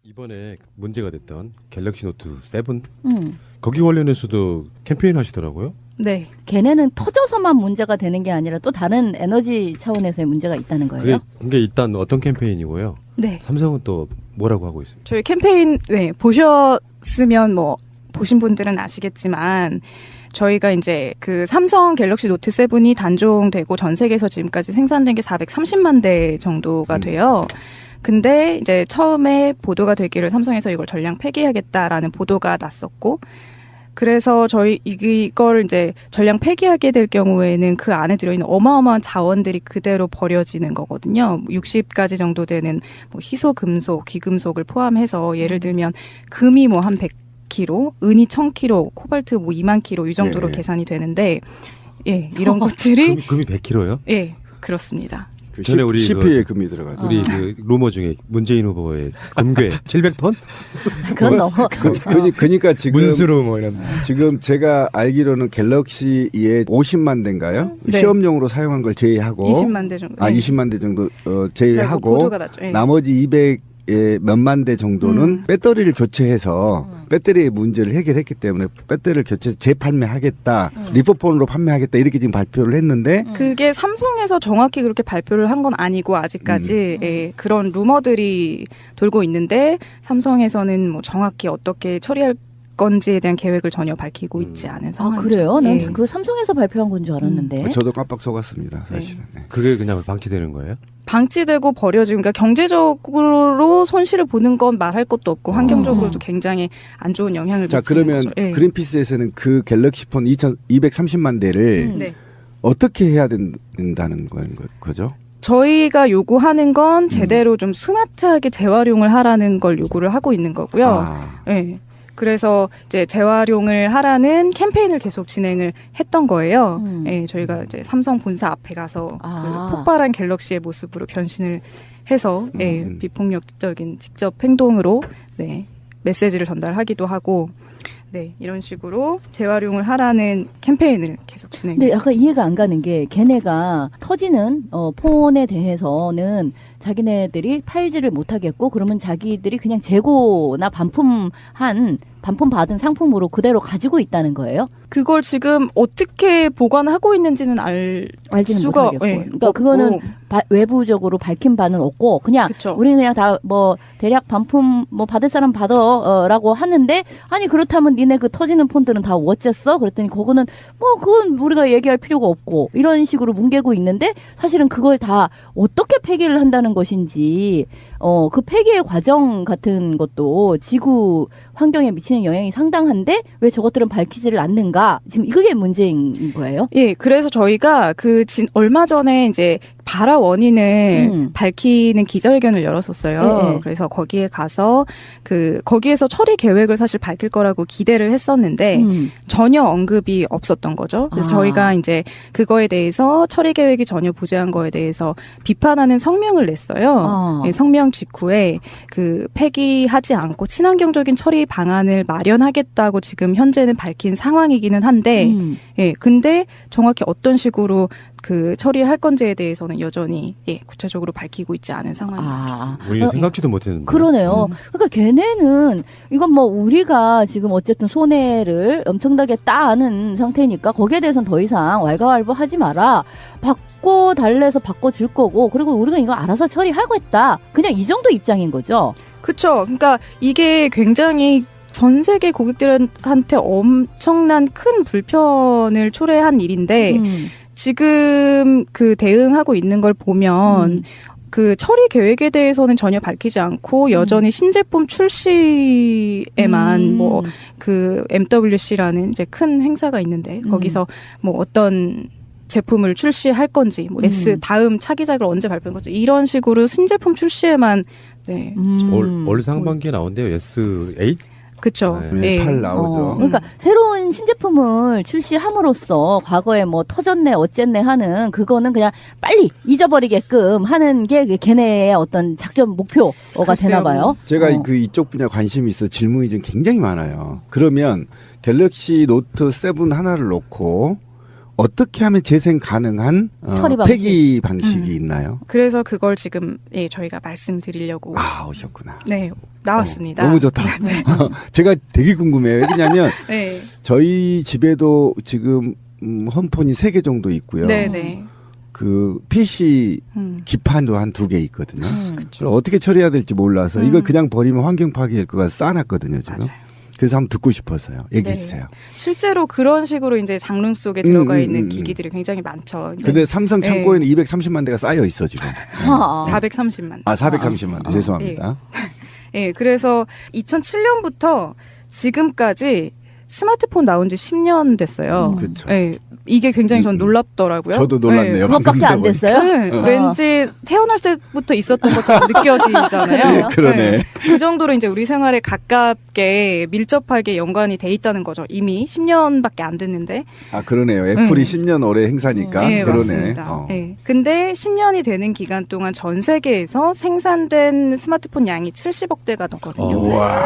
이번에 문제가 됐던 갤럭시 노트 7 거기 관련해서도 캠페인 하시더라고요. 네. 걔네는 터져서만 문제가 되는 게 아니라 또 다른 에너지 차원에서의 문제가 있다는 거예요? 그게 일단 어떤 캠페인이고요. 네. 삼성은 또 뭐라고 하고 있습니다. 저희 캠페인 보셨으면 뭐 보신 분들은 아시겠지만 저희가 이제 그 삼성 갤럭시 노트 7이 단종되고 전 세계에서 지금까지 생산된 게 430만 대 정도가 돼요. 근데 이제 처음에 보도가 되기를 삼성에서 이걸 전량 폐기하겠다라는 보도가 났었고, 그래서 저희 이걸 이제 전량 폐기하게 될 경우에는 그 안에 들어있는 어마어마한 자원들이 그대로 버려지는 거거든요. 60가지 정도 되는 뭐 희소 금속, 귀금속을 포함해서 예를 들면 금이 뭐 한 100kg, 은이 1000kg, 코발트 뭐 2만 kg 이 정도로 계산이 되는데, 예, 이런 것들이 금이 100kg요? 예, 그렇습니다. 그 전에 우리 CP에 금이 들어가죠. 우리 그 루머 중에 문재인 후보의 금괴 700톤? 그건 너무 그러니까 지금 문수로 뭐 이런. 지금 제가 알기로는 갤럭시의 50만 대인가요? 네. 시험용으로 사용한 걸 제외하고 20만 대 정도. 20만 대 정도 제외하고 보도가 났죠. 예. 나머지 200의 몇만 대 정도는 배터리를 교체해서 배터리의 문제를 해결했기 때문에 배터리를 교체해서 재판매하겠다, 리포폰으로 판매하겠다 이렇게 지금 발표를 했는데 그게 삼성에서 정확히 그렇게 발표를 한 건 아니고 아직까지 예, 그런 루머들이 돌고 있는데 삼성에서는 뭐 정확히 어떻게 처리할 건지에 대한 계획을 전혀 밝히고 있지 않은 상황이죠. 그래요? 난 예. 그 삼성에서 발표한 건 줄 알았는데. 저도 깜빡 속았습니다, 사실은. 네. 그게 그냥 방치되는 거예요? 방치되고 버려지고, 그러니까 경제적으로 손실을 보는 건 말할 것도 없고 환경적으로도 굉장히 안 좋은 영향을 자, 미치는 그러면 거죠. 예. 그린피스에서는 그 갤럭시폰 230만 대를 네. 어떻게 해야 된다는 거죠? 저희가 요구하는 건 제대로 좀 스마트하게 재활용을 하라는 걸 요구를 하고 있는 거고요. 아. 네. 그래서 이제 재활용을 하라는 캠페인을 계속 진행을 했던 거예요. 네, 저희가 이제 삼성 본사 앞에 가서 그 폭발한 갤럭시의 모습으로 변신을 해서 비폭력적인 직접 행동으로 메시지를 전달하기도 하고, 이런 식으로 재활용을 하라는 캠페인을 계속 진행해요. 근데 약간 이해가 안 가는 게 걔네가 터지는 폰에 대해서는 자기네들이 팔지를 못하겠고, 그러면 자기들이 그냥 재고나 반품 받은 상품으로 그대로 가지고 있다는 거예요? 그걸 지금 어떻게 보관하고 있는지는 알지는 수가, 못하겠고. 예, 그러니까 없고. 그거는 외부적으로 밝힌 바는 없고, 그냥 그쵸. 우리는 그냥 다 뭐 대략 반품 뭐 받을 사람 받아라고 하는데, 아니 그렇다면 니네 그 터지는 폰들은 다 어쨌어? 그랬더니 그거는 뭐 그건 우리가 얘기할 필요가 없고 이런 식으로 뭉개고 있는데, 사실은 그걸 다 어떻게 폐기를 한다는 것인지 그 폐기의 과정 같은 것도 지구 환경에 미치는 영향이 상당한데 왜 저것들은 밝히지를 않는가? 지금 그게 문제인 거예요? 예, 그래서 저희가 얼마 전에 이제 발화 원인을 밝히는 기자회견을 열었었어요. 네. 그래서 거기에 가서 거기에서 처리 계획을 사실 밝힐 거라고 기대를 했었는데 전혀 언급이 없었던 거죠. 그래서 저희가 이제 그거에 대해서 처리 계획이 전혀 부재한 거에 대해서 비판하는 성명을 냈어요. 예, 성명 직후에 폐기하지 않고 친환경적인 처리 방안을 마련하겠다고 지금 현재는 밝힌 상황이기는 한데, 예, 근데 정확히 어떤 식으로 처리할 건지에 대해서는 여전히 구체적으로 밝히고 있지 않은 상황입니다. 우리 생각지도 못했는데. 그러네요. 그러니까 걔네는 이건 뭐 우리가 지금 어쨌든 손해를 엄청나게 따는 상태니까 거기에 대해서는 더 이상 왈가왈부하지 마라. 바꿔달래서 바꿔줄 거고, 그리고 우리가 이거 알아서 처리하겠다. 그냥 이 정도 입장인 거죠. 그렇죠. 그러니까 이게 굉장히 전 세계 고객들한테 엄청난 큰 불편을 초래한 일인데, 지금 대응하고 있는 걸 보면 처리 계획에 대해서는 전혀 밝히지 않고 여전히 신제품 출시에만 MWC라는 이제 큰 행사가 있는데 거기서 뭐 어떤 제품을 출시할 건지, 뭐 S 다음 차기작을 언제 발표할 건지 이런 식으로 신제품 출시에만 올 상반기에 나온대요. S8? 그렇죠. 네. 8 나오죠. 그러니까 새로운 신제품을 출시함으로써 과거에 뭐 터졌네 어쨌네 하는 그거는 그냥 빨리 잊어버리게끔 하는 게 걔네의 어떤 작전 목표가 되나 봐요. 제가 이쪽 분야 관심이 있어 질문이 지금 굉장히 많아요. 그러면 갤럭시 노트 7 하나를 놓고 어떻게 하면 재생 가능한 처리 방식. 폐기 방식이 있나요? 그래서 그걸 지금 저희가 말씀드리려고 아, 오셨구나. 네 나왔습니다. 너무 좋다. 제가 되게 궁금해요. 왜냐하면 네. 저희 집에도 지금 홈폰이 3개 정도 있고요. 네네. 그 PC 기판도 한 2개 있거든요. 그쵸. 그걸 어떻게 처리해야 될지 몰라서 이걸 그냥 버리면 환경 파괴일 것 같아서 쌓아놨거든요. 지금. 맞아요. 그래서 한번 듣고 싶어서요. 얘기해 네. 주세요. 실제로 그런 식으로 이제 장롱 속에 들어가 있는 음. 기기들이 굉장히 많죠. 이제 근데 삼성 창고에는 230만 대가 쌓여 있어 지금. 아. 430만. 아, 430만 대. 죄송합니다. 예, 그래서 2007년부터 지금까지 스마트폰 나온 지 10년 됐어요. 그렇죠. 예, 이게 굉장히 전 놀랍더라고요. 저도 놀랐네요. 예. 그것밖에 안 됐어요? 네, 아. 왠지 태어날 때부터 있었던 것처럼 느껴지잖아요. 그러네. 그 정도로 이제 우리 생활에 가깝게 밀접하게 연관이 돼 있다는 거죠. 이미 10년밖에 안 됐는데. 아, 그러네요. 애플이 10년 올해 행사니까. 네, 그러네. 맞습니다. 네. 근데 10년이 되는 기간 동안 전 세계에서 생산된 스마트폰 양이 70억 대가 넘거든요. 우와.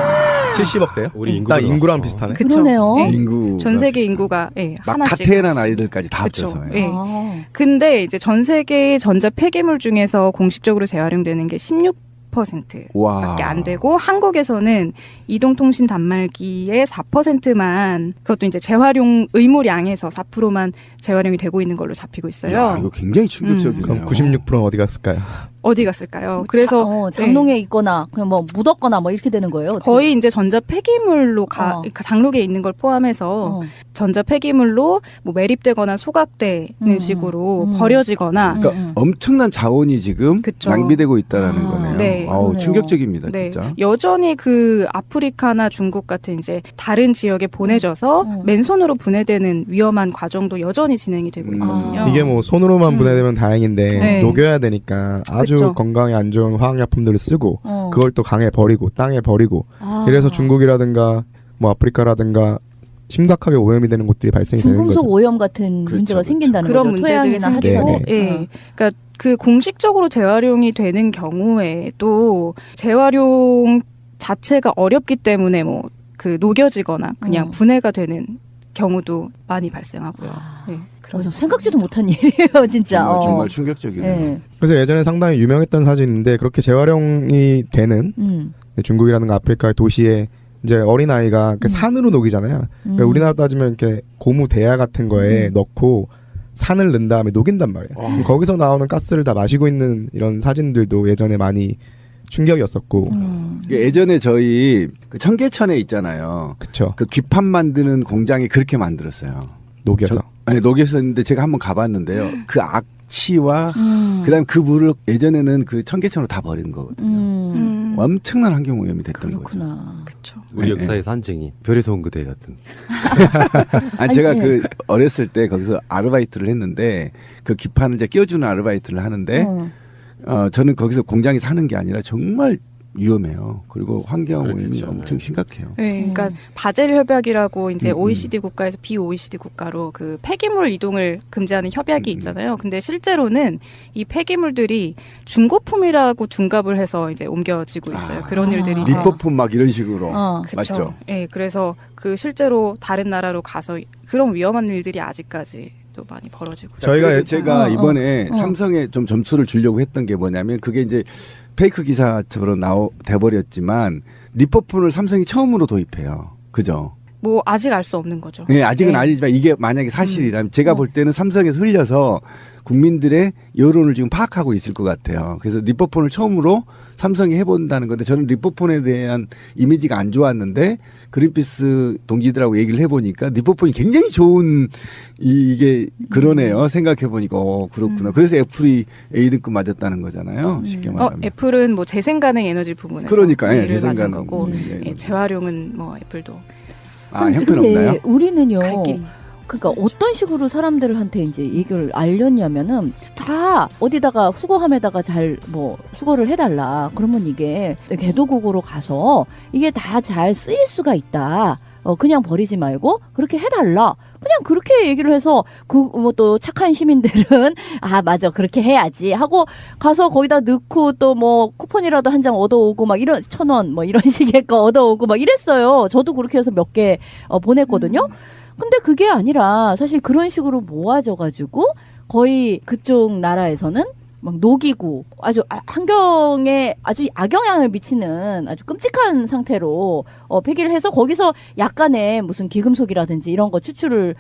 70억대요? 우리 인구가 딱 인구랑 어. 비슷하네. 그쵸? 그러네요. 네. 인구. 전 세계 인구가 막 하나씩. 다 태어난 아이들까지 다 그쵸. 합쳐서요. 예. 아. 근데 이제 전 세계의 전자 폐기물 중에서 공식적으로 재활용되는 게 16%. 와. 밖에 안 되고 한국에서는 이동통신 단말기의 4%만 그것도 이제 재활용 의무량에서 4%만 재활용이 되고 있는 걸로 잡히고 있어요. 야, 이거 굉장히 충격적이네요. 그럼 96%는 어디 갔을까요? 어디 갔을까요? 그래서 장롱에 있거나 그냥 뭐 묻었거나 뭐 이렇게 되는 거예요. 어떻게? 거의 이제 전자 폐기물로 그러니까 장록에 있는 걸 포함해서 전자 폐기물로 뭐 매립되거나 소각되는 식으로 버려지거나 그러니까 엄청난 자원이 지금 그쵸. 낭비되고 있다라는 아, 거네요. 네. 아우, 그러네요. 충격적입니다, 네, 진짜. 여전히 그 아프리카나 중국 같은 이제 다른 지역에 보내져서 맨손으로 분해되는 위험한 과정도 여전히 진행이 되고 있거든요. 이게 뭐 손으로만 분해되면 다행인데 네. 녹여야 되니까 아주 그쵸. 건강에 안 좋은 화학약품들을 쓰고 어. 그걸 또 강에 버리고 땅에 버리고 아. 이래서 중국이라든가 뭐 아프리카라든가 심각하게 오염이 되는 곳들이 발생이 되는 중금속 거죠. 오염 같은 그렇죠, 문제가 그렇죠. 생긴다는 그런 거죠. 문제들이 토양이나 생기고, 하천. 예. 그러니까 그 공식적으로 재활용이 되는 경우에도 재활용 자체가 어렵기 때문에 뭐 그 녹여지거나 그냥 분해가 되는 경우도 많이 발생하고요. 네, 좀 생각지도 못한 일이에요, 진짜. 정말 충격적이네요. 네. 그래서 예전에 상당히 유명했던 사진인데 그렇게 재활용이 되는 중국이라든가 아프리카의 도시에 이제 어린아이가 산으로 녹이잖아요. 그러니까 우리나라 따지면 이렇게 고무 대야 같은 거에 넣고 산을 넣은 다음에 녹인단 말이에요. 그럼 거기서 나오는 가스를 다 마시고 있는 이런 사진들도 예전에 많이 충격이었었고. 예전에 저희 그 청계천에 있잖아요. 그쵸. 그 기판 만드는 공장이 그렇게 만들었어요. 녹여서. 아니, 녹여서 했는데 제가 한번 가봤는데요. 그 악취와 그다음 그 물을 예전에는 그 청계천으로 다 버리는 거거든요. 엄청난 환경 오염이 됐던 거죠. 그렇구나. 그렇죠. 우리 역사의 산증인 별에서 온 그대 같은. 아니, 제가 아니, 그 어렸을 때 거기서 아르바이트를 했는데 그 기판을 이제 끼워주는 아르바이트를 하는데 저는 거기서 공장에서 하는 게 아니라 정말 위험해요. 그리고 환경 오염이 그렇겠죠. 엄청 심각해요. 네, 그러니까 바젤 협약이라고 이제 OECD 국가에서 비OECD 국가로 그 폐기물 이동을 금지하는 협약이 있잖아요. 근데 실제로는 이 폐기물들이 중고품이라고 둔갑을 해서 이제 옮겨지고 있어요. 그런 일들이 이제 리퍼폰 막 이런 식으로 그쵸. 맞죠? 예, 그래서 그 실제로 다른 나라로 가서 그런 위험한 일들이 아직까지 또 많이 벌어지고. 저희가 그래서 제가 이번에 어. 삼성에 좀 점수를 주려고 했던 게 뭐냐면 그게 이제 페이크 기사처럼 돼버렸지만 리퍼폰을 삼성이 처음으로 도입해요. 그죠? 뭐 아직 알 수 없는 거죠. 네, 아직은 네. 아니지만 이게 만약에 사실이라면 제가 볼 때는 삼성에서 흘려서 국민들의 여론을 지금 파악하고 있을 것 같아요. 그래서 리퍼폰을 처음으로 삼성이 해본다는 건데 저는 리퍼폰에 대한 이미지가 안 좋았는데 그린피스 동지들하고 얘기를 해보니까 리퍼폰이 굉장히 좋은 이게 그러네요. 생각해보니까 그렇구나. 그래서 애플이 A등급 맞았다는 거잖아요. 쉽게 말하면. 애플은 뭐 재생 가능 에너지 부분에서 그러니까, 예, A를 재생 맞은 가능. 거고 예. 재활용은 뭐 애플도 형편없나요? 우리는요. 갈 길이. 그러니까 어떤 식으로 사람들한테 이제 얘기를 알렸냐면은 다 어디다가 수거함에다가 잘 뭐 수거를 해달라. 그러면 이게 개도국으로 가서 이게 다 잘 쓰일 수가 있다. 그냥 버리지 말고 그렇게 해달라. 그냥 그렇게 얘기를 해서 그 뭐 또 착한 시민들은 아 맞아 그렇게 해야지 하고 가서 거기다 넣고 또 뭐 쿠폰이라도 한 장 얻어오고 막 이런 1,000원 뭐 이런 식의 거 얻어오고 막 이랬어요. 저도 그렇게 해서 몇 개 보냈거든요. 근데 그게 아니라 사실 그런 식으로 모아져가지고 거의 그쪽 나라에서는 막 녹이고 아주 환경에 아주 악영향을 미치는 아주 끔찍한 상태로 폐기를 해서 거기서 약간의 무슨 귀금속이라든지 이런 거 추출을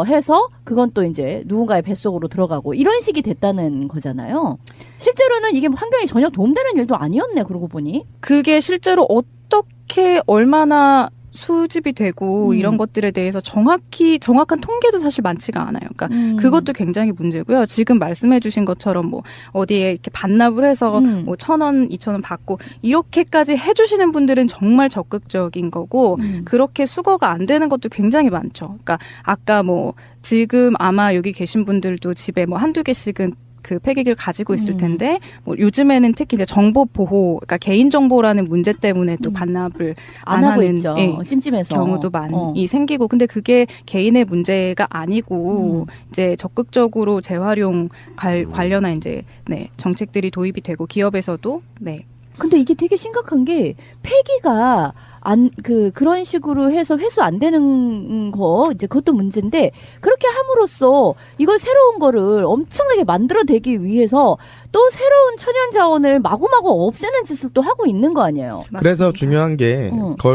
해서 그건 또 이제 누군가의 뱃속으로 들어가고 이런 식이 됐다는 거잖아요. 실제로는 이게 환경에 전혀 도움되는 일도 아니었네. 그러고 보니. 그게 실제로 어떻게 얼마나 수집이 되고 이런 것들에 대해서 정확한 통계도 사실 많지가 않아요. 그러니까 그것도 굉장히 문제고요. 지금 말씀해주신 것처럼 뭐 어디에 이렇게 반납을 해서 뭐 1,000원, 2,000원 받고 이렇게까지 해주시는 분들은 정말 적극적인 거고 그렇게 수거가 안 되는 것도 굉장히 많죠. 그러니까 아까 뭐 지금 아마 여기 계신 분들도 집에 뭐 한두 개씩은 그 폐기기를 가지고 있을 텐데 뭐 요즘에는 특히 이제 정보 보호, 그러니까 개인 정보라는 문제 때문에 또 반납을 안 하고 하는 있죠. 예, 찜찜해서 경우도 많이 생기고, 근데 그게 개인의 문제가 아니고 이제 적극적으로 재활용 관련한 이제 정책들이 도입이 되고 기업에서도 근데 이게 되게 심각한 게 폐기가 그런 식으로 해서 회수 안 되는 거 이제 그것도 문제인데 그렇게 함으로써 이걸 새로운 거를 엄청나게 만들어내기 위해서 또 새로운 천연 자원을 마구마구 없애는 짓을 또 하고 있는 거 아니에요. 그래서 중요한 게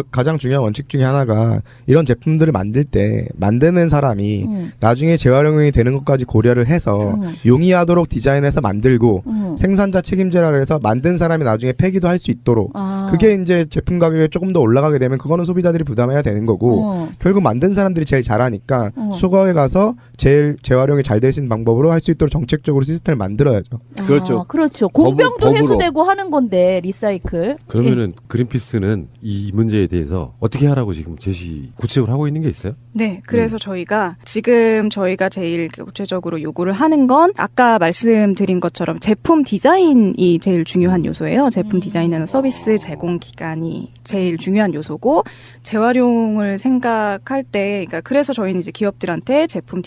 가장 중요한 원칙 중에 하나가 이런 제품들을 만들 때 만드는 사람이 나중에 재활용이 되는 것까지 고려를 해서 용이하도록 디자인해서 만들고 생산자 책임제라 해서 만든 사람이 나중에 폐기도 할 수 있도록 그게 이제 제품 가격이 조금 더 올라가게 되면 그거는 소비자들이 부담해야 되는 거고 결국 만든 사람들이 제일 잘하니까 수거에 가서 제일 재활용이 잘 될 수 있는 방법으로 할 수 있도록 정책적으로 시스템을 만들어야죠. 그렇죠. 그렇죠. 공병도 법으로. 회수되고 하는 건데 리사이클. 그러면은 그린피스는 이 문제에 대해서 어떻게 하라고 지금 구체적으로 하고 있는 게 있어요? 네, 그래서 저희가 제일 구체적으로 요구를 하는 건 아까 말씀드린 것처럼 제품 디자인이 제일 중요한 요소예요. 제품 디자인은 서비스 제공 기간이 제일 중요한 요소고 재활용을 생각할 때, 그러니까 그래서 저희는 이제 기업들한테 제품을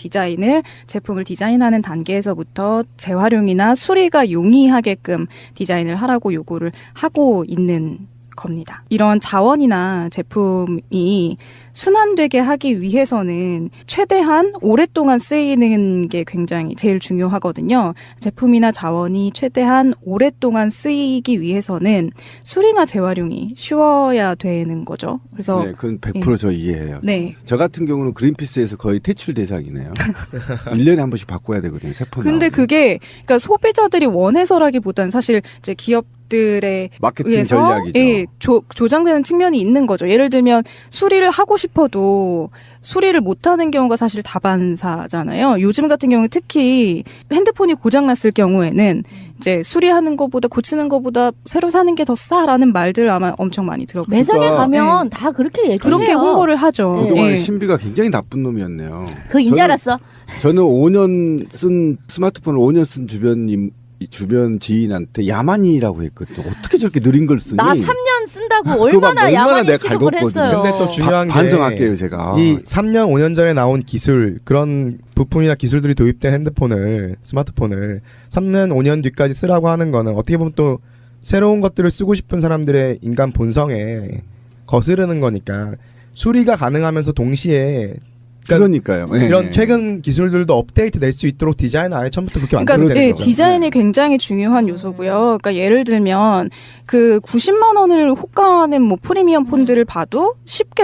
디자인하는 단계에서부터 재활용이나 수리가 용이하게끔 디자인을 하라고 요구를 하고 있는 겁니다. 이런 자원이나 제품이 순환되게 하기 위해서는 최대한 오랫동안 쓰이는 게 굉장히 제일 중요하거든요. 제품이나 자원이 최대한 오랫동안 쓰이기 위해서는 수리나 재활용이 쉬워야 되는 거죠. 그래서 그건 100% 저 이해해요. 네. 저 같은 경우는 그린피스에서 거의 퇴출 대상이네요. 1년에 한 번씩 바꿔야 되거든요. 새 폰. 근데 그게 그러니까 소비자들이 원해서라기보다는 사실 이제 기업들의 마케팅 의해서 전략이죠. 조장되는 측면이 있는 거죠. 예를 들면 수리를 하고 싶어도 수리를 못하는 경우가 사실 다반사잖아요. 요즘 같은 경우는 특히 핸드폰이 고장났을 경우에는 이제 수리하는 것보다 고치는 것보다 새로 사는 게 더 싸라는 말들 아마 엄청 많이 들어보셨어요. 매장에 가면 다 그렇게 얘기해요. 그렇게 홍보를 하죠. 그동안에 예. 신비가 굉장히 나쁜 놈이었네요. 그 인지 알았어. 저는 5년 쓴 스마트폰을 5년 쓴 주변 지인한테 야만이라고 했거든요. 어떻게 저렇게 느린 걸 쓰니? 나 3년 쓴다고 얼마나 야만인 내가 취급을 갈궜거든요. 했어요. 근데 또 중요한 게 반성할게요, 제가. 이 3년 5년 전에 나온 기술 그런 부품이나 기술들이 도입된 스마트폰을 3년 5년 뒤까지 쓰라고 하는 거는 어떻게 보면 또 새로운 것들을 쓰고 싶은 사람들의 인간 본성에 거스르는 거니까 수리가 가능하면서 동시에 그러니까요. 이런 네. 최근 기술들도 업데이트 될 수 있도록 디자인을 아예 처음부터 그렇게 그러니까 만들어야 되는 거죠. 디자인이 굉장히 중요한 요소고요. 그러니까 예를 들면 그 90만 원을 호가하는 뭐 프리미엄 폰들을 봐도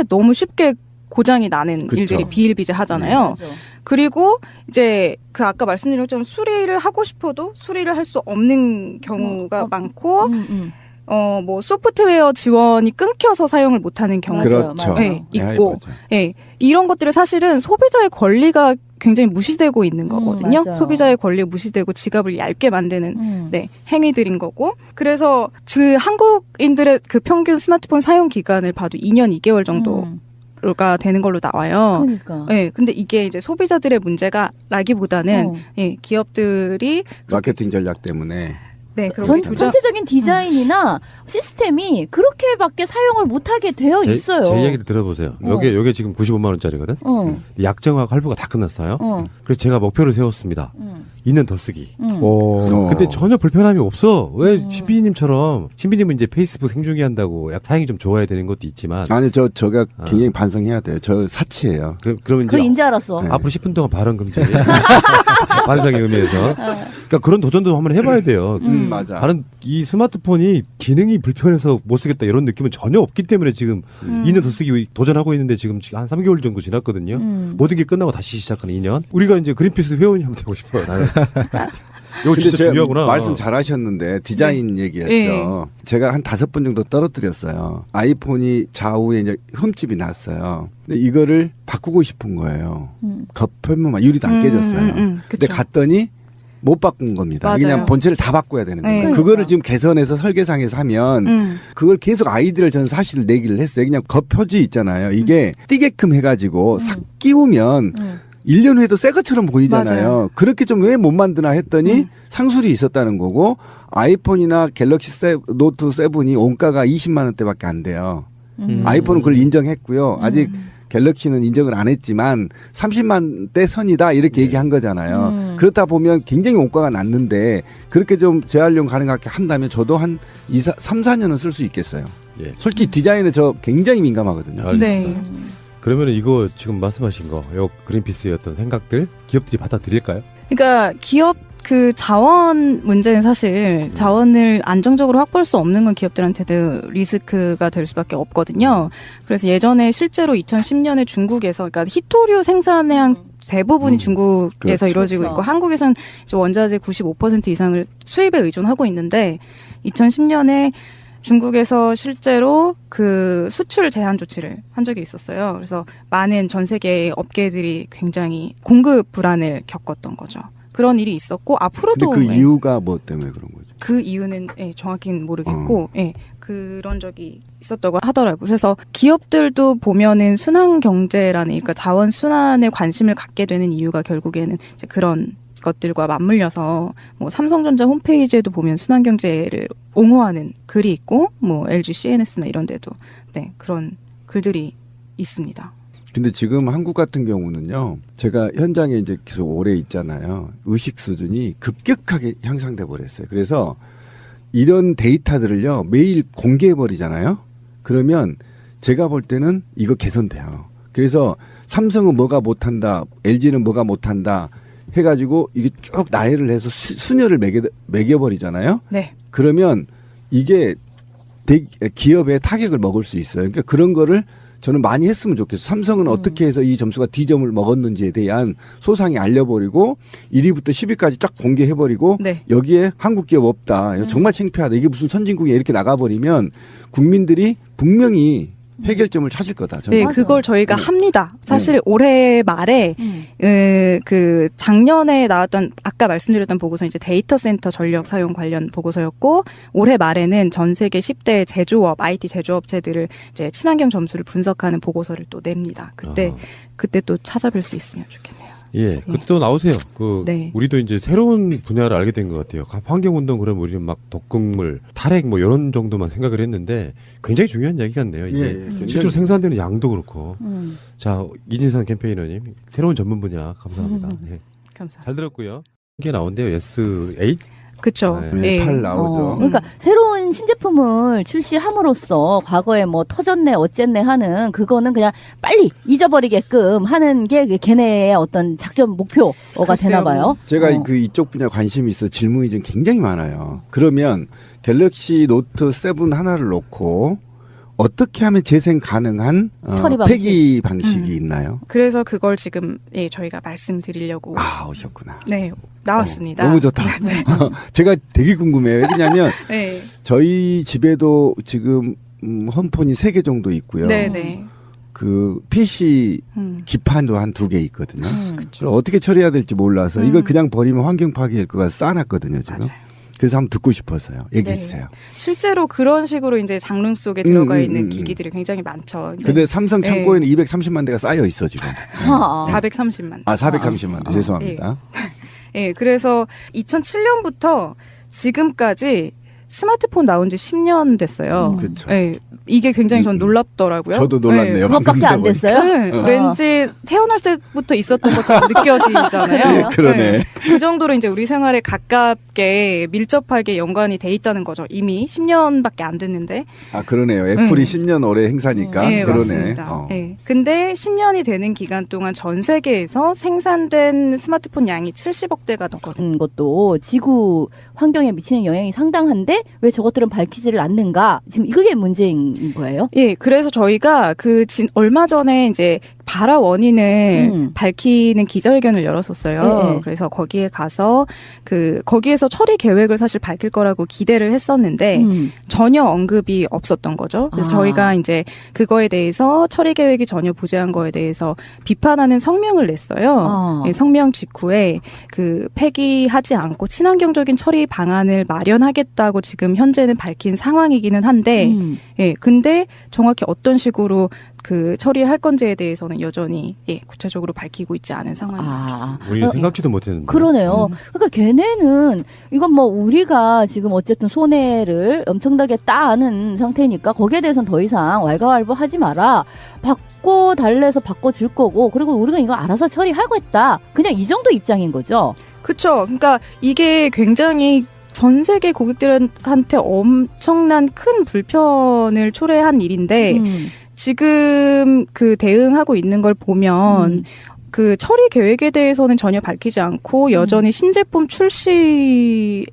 너무 쉽게 고장이 나는 그쵸. 일들이 비일비재하잖아요. 그리고 이제 그 아까 말씀드린 것처럼 수리를 하고 싶어도 수리를 할 수 없는 경우가 많고 뭐 소프트웨어 지원이 끊겨서 사용을 못하는 경우가 그렇죠. 있고, 이런 것들을 사실은 소비자의 권리가 굉장히 무시되고 있는 거거든요. 맞아요. 소비자의 권리가 무시되고 지갑을 얇게 만드는 행위들인 거고. 그래서 그 한국인들의 그 평균 스마트폰 사용 기간을 봐도 2년 2개월 정도가 되는 걸로 나와요. 그러니까. 근데 이게 이제 소비자들의 문제가라기보다는 기업들이 마케팅 전략 때문에. 네, 그렇게 전체적인 디자인이나 시스템이 그렇게밖에 사용을 못하게 되어 있어요. 제 얘기를 들어보세요. 요게 지금 95만 원짜리거든. 약정하고 할부가 다 끝났어요. 그래서 제가 목표를 세웠습니다. 2년 더 쓰기. 근데 전혀 불편함이 없어. 왜 신비님은 이제 페이스북 생중계 한다고 사양이 좀 좋아야 되는 것도 있지만 아니 제가 굉장히 반성해야 돼요. 저 사치예요. 그러면 그걸 인제 알았어. 네. 앞으로 10분 동안 발언 금지. 반성의 의미에서. 그러니까 그런 도전도 한번 해봐야 돼요. 맞아. 다른 이 스마트폰이 기능이 불편해서 못 쓰겠다 이런 느낌은 전혀 없기 때문에 지금 2년 더 쓰기 도전하고 있는데 지금 한 3개월 정도 지났거든요. 모든 게 끝나고 다시 시작하는 2년. 우리가 이제 그린피스 회원이 하면 되고 싶어요. 나는. 이거 진짜 중요하구나. 말씀 잘하셨는데 디자인 얘기였죠. 제가 한 5번 정도 떨어뜨렸어요. 아이폰이 좌우에 이제 흠집이 났어요. 근데 이거를 바꾸고 싶은 거예요. 겉표면만 유리도 안 깨졌어요. 근데 갔더니 못 바꾼 겁니다. 맞아요. 그냥 본체를 다 바꿔야 되는 거예요. 그러니까. 그거를 지금 개선해서 설계상에서 하면 그걸 계속 아이디어를 저는 사실 내기를 했어요. 그냥 겉표지 있잖아요. 이게 띄게끔 해가지고 싹 끼우면 1년 후에도 새 것처럼 보이잖아요. 맞아요. 그렇게 좀 왜 못 만드나 했더니 상술이 있었다는 거고 아이폰이나 갤럭시 노트 7이 원가가 20만 원대밖에 안 돼요. 아이폰은 그걸 인정했고요. 아직 갤럭시는 인정을 안 했지만 30만 대 선이다 이렇게 얘기한 거잖아요. 그렇다 보면 굉장히 원가가 낮는데 그렇게 좀 재활용 가능하게 한다면 저도 한 3, 4년은 쓸 수 있겠어요. 예. 솔직히 디자인에 저 굉장히 민감하거든요. 알겠습니다. 네. 그러면 이거 지금 말씀하신 거, 요 그린피스의 어떤 생각들 기업들이 받아들일까요? 그러니까 기업 그 자원 문제는 사실 자원을 안정적으로 확보할 수 없는 건 기업들한테도 리스크가 될 수밖에 없거든요. 그래서 예전에 실제로 2010년에 중국에서 그러니까 히토류 생산의 한 대부분이 중국에서 그렇죠. 이루어지고 있고 한국에서는 이제 원자재 95% 이상을 수입에 의존하고 있는데 2010년에 중국에서 실제로 그 수출 제한 조치를 한 적이 있었어요. 그래서 많은 전 세계의 업계들이 굉장히 공급 불안을 겪었던 거죠. 그런 일이 있었고 앞으로도 근데 그 이유가 뭐 때문에 그런 거죠? 그 이유는 정확히는 모르겠고 그런 적이 있었다고 하더라고요. 그래서 기업들도 보면은 순환 경제라는 그러니까 자원 순환에 관심을 갖게 되는 이유가 결국에는 이제 그런 것들과 맞물려서 뭐 삼성전자 홈페이지에도 보면 순환 경제를 옹호하는 글이 있고 뭐 LG CNS나 이런 데도 그런 글들이 있습니다. 근데 지금 한국 같은 경우는요. 제가 현장에 이제 계속 오래 있잖아요. 의식 수준이 급격하게 향상돼 버렸어요. 그래서 이런 데이터들을요. 매일 공개해 버리잖아요. 그러면 제가 볼 때는 이거 개선돼요. 그래서 삼성은 뭐가 못한다. LG는 뭐가 못한다. 해가지고 이게 쭉 나열을 해서 순위를 매겨버리잖아요. 네. 그러면 이게 기업에 타격을 먹을 수 있어요. 그러니까 그런 거를 저는 많이 했으면 좋겠어요. 삼성은 어떻게 해서 이 점수가 D점을 먹었는지에 대한 소상히 알려버리고 1위부터 10위까지 쫙 공개해버리고 여기에 한국 기업 없다. 정말 창피하다. 이게 무슨 선진국이야 이렇게 나가버리면 국민들이 분명히 해결점을 찾을 거다. 네, 맞아. 그걸 저희가 합니다. 사실 올해 말에 그 작년에 나왔던 아까 말씀드렸던 보고서 이제 데이터 센터 전력 사용 관련 보고서였고 올해 말에는 전 세계 10대 제조업, IT 제조업체들을 이제 친환경 점수를 분석하는 보고서를 또 냅니다. 그때 또 찾아뵐 수 있으면 좋겠네요. 예, 그때 또 나오세요. 우리도 이제 새로운 분야를 알게 된 것 같아요. 환경운동 그러면 우리는 막 독극물, 탈핵 뭐 이런 정도만 생각을 했는데 굉장히 중요한 이야기 같네요. 이게 실제로 생산되는 양도 그렇고. 자, 이진상 캠페이너님 새로운 전문 분야 감사합니다. 네. 감사합니다. 잘 들었고요. 이게 나온대요. S8. 그렇죠. 네. 8 나오죠. 그러니까 새로운 신제품을 출시함으로써 과거에 뭐 터졌네 어쨌네 하는 그거는 그냥 빨리 잊어버리게끔 하는 게 걔네의 어떤 작전 목표가 되나 봐요. 제가 그 이쪽 분야 관심이 있어 질문이 좀 굉장히 많아요. 그러면 갤럭시 노트 7 하나를 놓고 어떻게 하면 재생 가능한 폐기 방식이 있나요? 그래서 그걸 지금 저희가 말씀드리려고 오셨구나. 네, 나왔습니다. 너무 좋다. 제가 되게 궁금해요. 왜냐하면 저희 집에도 지금 홈폰이 3개 정도 있고요. 네네. 그 PC 기판도 한 2개 있거든요. 그렇죠. 어떻게 처리해야 될지 몰라서 이걸 그냥 버리면 환경 파괴일 것 같아서 쌓아놨거든요. 지금. 맞아요. 그래서 한번 듣고 싶어서요. 얘기해 주세요. 실제로 그런 식으로 이제 장롱 속에 들어가 있는 기기들이 굉장히 많죠. 근데 삼성 창고에는 230만 대가 쌓여 있어 지금. 430만 대. 430만 대. 죄송합니다. 그래서 2007년부터 지금까지 스마트폰 나온 지 10년 됐어요. 그렇죠. 네, 이게 굉장히 전 놀랍더라고요. 저도 놀랐네요. 그것밖에 안 됐어요? 네, 왠지 태어날 때부터 있었던 것처럼 느껴지잖아요. 그러네. 네, 그 정도로 이제 우리 생활에 가깝게 밀접하게 연관이 돼 있다는 거죠. 이미 10년밖에 안 됐는데. 아 그러네요. 애플이 10년 올해 행사니까. 네, 그러네. 맞습니다. 네. 근데 10년이 되는 기간 동안 전 세계에서 생산된 스마트폰 양이 70억 대가 넘거든요. 것도 지구 환경에 미치는 영향이 상당한데 왜 저것들은 밝히지를 않는가? 지금 그게 문제인 거예요? 예, 그래서 저희가 얼마 전에 이제 발화 원인을 밝히는 기자회견을 열었었어요. 네. 그래서 거기에 가서 거기에서 처리 계획을 사실 밝힐 거라고 기대를 했었는데 전혀 언급이 없었던 거죠. 그래서 저희가 이제 그거에 대해서 처리 계획이 전혀 부재한 거에 대해서 비판하는 성명을 냈어요. 예, 성명 직후에 폐기하지 않고 친환경적인 처리 방안을 마련하겠다고 지금 현재는 밝힌 상황이기는 한데, 예, 근데 정확히 어떤 식으로 처리할 건지에 대해서는 여전히 구체적으로 밝히고 있지 않은 상황입니다. 우리는 생각지도 못했는데. 그러네요. 그러니까 걔네는 이건 뭐 우리가 지금 어쨌든 손해를 엄청나게 따는 상태니까 거기에 대해서는 더 이상 왈가왈부하지 마라. 바꿔달래서 바꿔줄 거고 그리고 우리가 이거 알아서 처리하겠다. 그냥 이 정도 입장인 거죠. 그렇죠. 그러니까 이게 굉장히 전 세계 고객들한테 엄청난 큰 불편을 초래한 일인데 지금 대응하고 있는 걸 보면 처리 계획에 대해서는 전혀 밝히지 않고 여전히 신제품 출시에만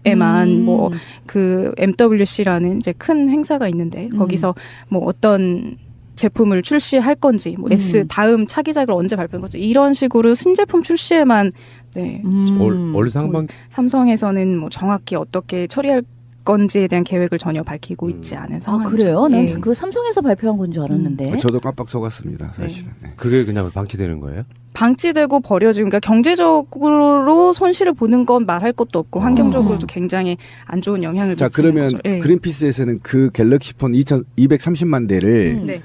MWC라는 이제 큰 행사가 있는데 거기서 어떤 제품을 출시할 건지 다음 차기작을 언제 발표할 건지 이런 식으로 신제품 출시에만 올 상반기 삼성에서는 정확히 어떻게 처리할 건지에 대한 계획을 전혀 밝히고 있지 않은 상황이죠. 그래요? 난 그 삼성에서 발표한 건 줄 알았는데. 저도 깜빡 속았습니다. 사실은. 네. 그게 그냥 방치되는 거예요? 방치되고 버려지고 그러니까 경제적으로 손실을 보는 건 말할 것도 없고 환경적으로도 굉장히 안 좋은 영향을 미치는 그러면 거죠. 예. 그린피스에서는 그 갤럭시폰 230만 대를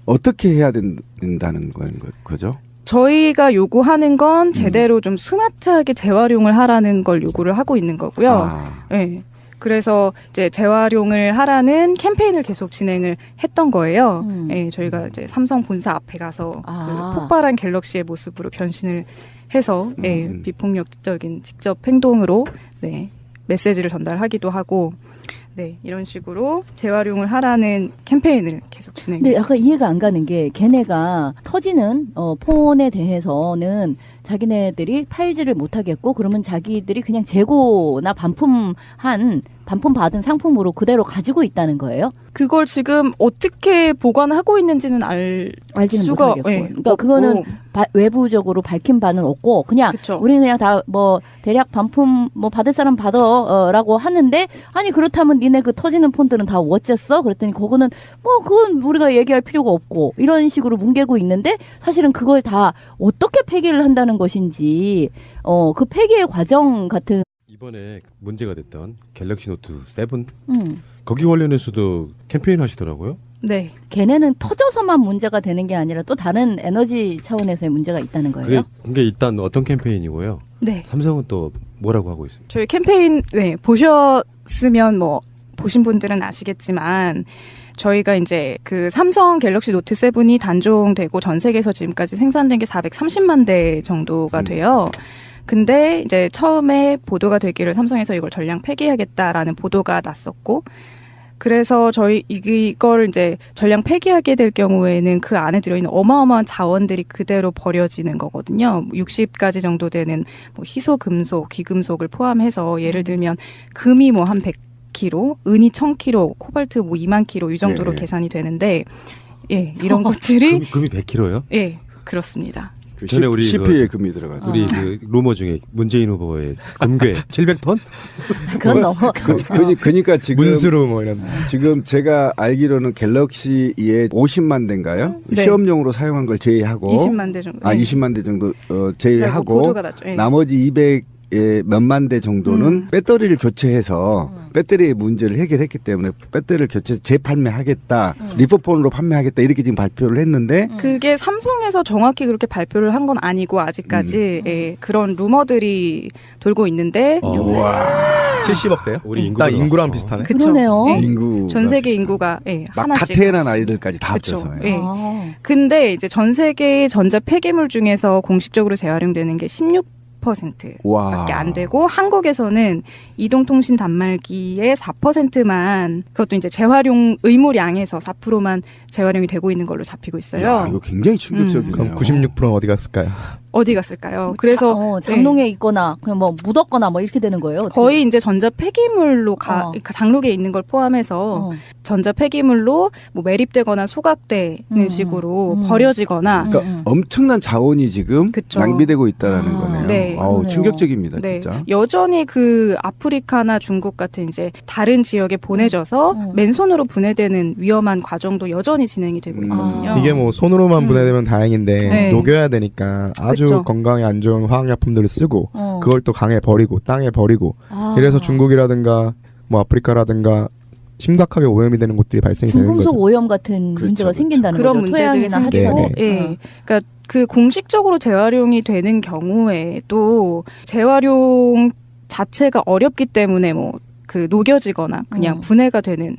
어떻게 해야 된다는 거죠? 저희가 요구하는 건 제대로 좀 스마트하게 재활용을 하라는 걸 요구를 하고 있는 거고요. 네. 그래서 이제 재활용을 하라는 캠페인을 계속 진행을 했던 거예요. 네, 저희가 이제 삼성 본사 앞에 가서 폭발한 갤럭시의 모습으로 변신을 해서 비폭력적인 직접 행동으로 메시지를 전달하기도 하고 이런 식으로 재활용을 하라는 캠페인을 계속 진행해요. 근데 약간 이해가 안 가는 게 걔네가 터지는 폰에 대해서는 자기네들이 팔지를 못하겠고 그러면 자기들이 그냥 재고나 반품 받은 상품으로 그대로 가지고 있다는 거예요? 그걸 지금 어떻게 보관하고 있는지는 알지는 수가 못하겠고. 그러니까 그거는 외부적으로 밝힌 바는 없고 그냥 그쵸. 우리는 그냥 다 대략 반품 받을 사람 받아라고 하는데 아니 그렇다면 니네 그 터지는 폰들은 다 어쨌어? 그랬더니 그거는 그건 우리가 얘기할 필요가 없고 이런 식으로 뭉개고 있는데 사실은 그걸 다 어떻게 폐기를 한다는 것인지 그 폐기의 과정 같은 이번에 문제가 됐던 갤럭시 노트 7 거기 관련해서도 캠페인 하시더라고요. 네. 걔네는 터져서만 문제가 되는 게 아니라 또 다른 에너지 차원에서의 문제가 있다는 거예요? 그게 일단 어떤 캠페인이고요. 네. 삼성은 또 뭐라고 하고 있습니다. 저희 캠페인 보셨으면 보신 분들은 아시겠지만 저희가 이제 삼성 갤럭시 노트 7이 단종되고 전 세계에서 지금까지 생산된 게 430만 대 정도가 돼요. 근데 이제 처음에 보도가 되기를 삼성에서 이걸 전량 폐기하겠다라는 보도가 났었고 그래서 저희 이걸 이제 전량 폐기하게 될 경우에는 그 안에 들어있는 어마어마한 자원들이 그대로 버려지는 거거든요. 60가지 정도 되는 희소 금속, 귀금속을 포함해서 예를 들면 금이 한 100kg, 은이 1000kg, 코발트 2만 kg 이 정도로 계산이 되는데 이런 것들이 금이 100kg요? 예, 그렇습니다. 전에 우리 CP에 금이 들어가죠. 우리 루머 중에 문재인 후보의 금괴 700톤? 그건 너무 그러니까 지금 문수로 이런. 지금 제가 알기로는 갤럭시에 50만 대인가요? 네. 시험용으로 사용한 걸 제외하고 20만 대 정도. 20만 대 정도 제외하고 보도가 났죠. 나머지 200 몇만 대 정도는 배터리를 교체해서 배터리의 문제를 해결했기 때문에 배터리를 교체해서 재판매하겠다. 리포폰으로 판매하겠다. 이렇게 지금 발표를 했는데 그게 삼성에서 정확히 그렇게 발표를 한 건 아니고 아직까지 그런 루머들이 돌고 있는데 70억대요? 우리 딱 인구보다. 인구랑 비슷하네. 그쵸. 그러네요. 네. 인구 전 세계 인구가 막 다 하나씩 태어난 아이들까지 다 그쵸. 합쳐서. 예. 아. 근데 이제 전 세계의 전자 폐기물 중에서 공식적으로 재활용되는 게 16%밖에 와. 안 되고 한국에서는 이동통신 단말기의 4%만 그것도 이제 재활용 의무량에서 4%만 재활용이 되고 있는 걸로 잡히고 있어요. 야, 이거 굉장히 충격적이네요. 그럼 96%는 어디 갔을까요? 어디 갔을까요? 그래서 장롱에 있거나 그냥 뭐 묻었거나 뭐 이렇게 되는 거예요. 어떻게? 거의 이제 전자 폐기물로 그러니까 장록에 있는 걸 포함해서 전자 폐기물로 뭐 매립되거나 소각되는 식으로 버려지거나 그러니까 엄청난 자원이 지금 그쵸. 낭비되고 있다라는 거네요. 네. 아우, 그러네요. 충격적입니다, 네. 진짜. 여전히 그 아프리카나 중국 같은 이제 다른 지역에 보내져서 맨손으로 분해되는 위험한 과정도 여전히 진행이 되고 있거든요. 이게 뭐 손으로만 분해되면 다행인데 네. 녹여야 되니까 아주 그쵸. 건강에 안 좋은 화학약품들을 쓰고 어. 그걸 또 강에 버리고 땅에 버리고 아. 이래서 중국이라든가 뭐 아프리카라든가 심각하게 오염이 되는 곳들이 발생이 되는 중금속 거죠. 오염 같은 그렇죠, 문제가 그렇죠. 생긴다는 그런 거죠. 문제들이 토양이나 생기고, 하천에. 예. 그러니까 그 공식적으로 재활용이 되는 경우에도 재활용 자체가 어렵기 때문에 뭐 그 녹여지거나 그냥 분해가 되는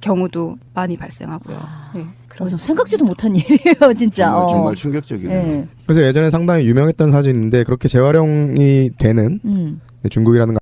경우도 많이 발생하고요. 네, 좀 생각지도 못한 일이에요, 진짜. 정말, 정말 충격적이네요. 예. 그래서 예전에 상당히 유명했던 사진인데 그렇게 재활용이 되는 중국이라는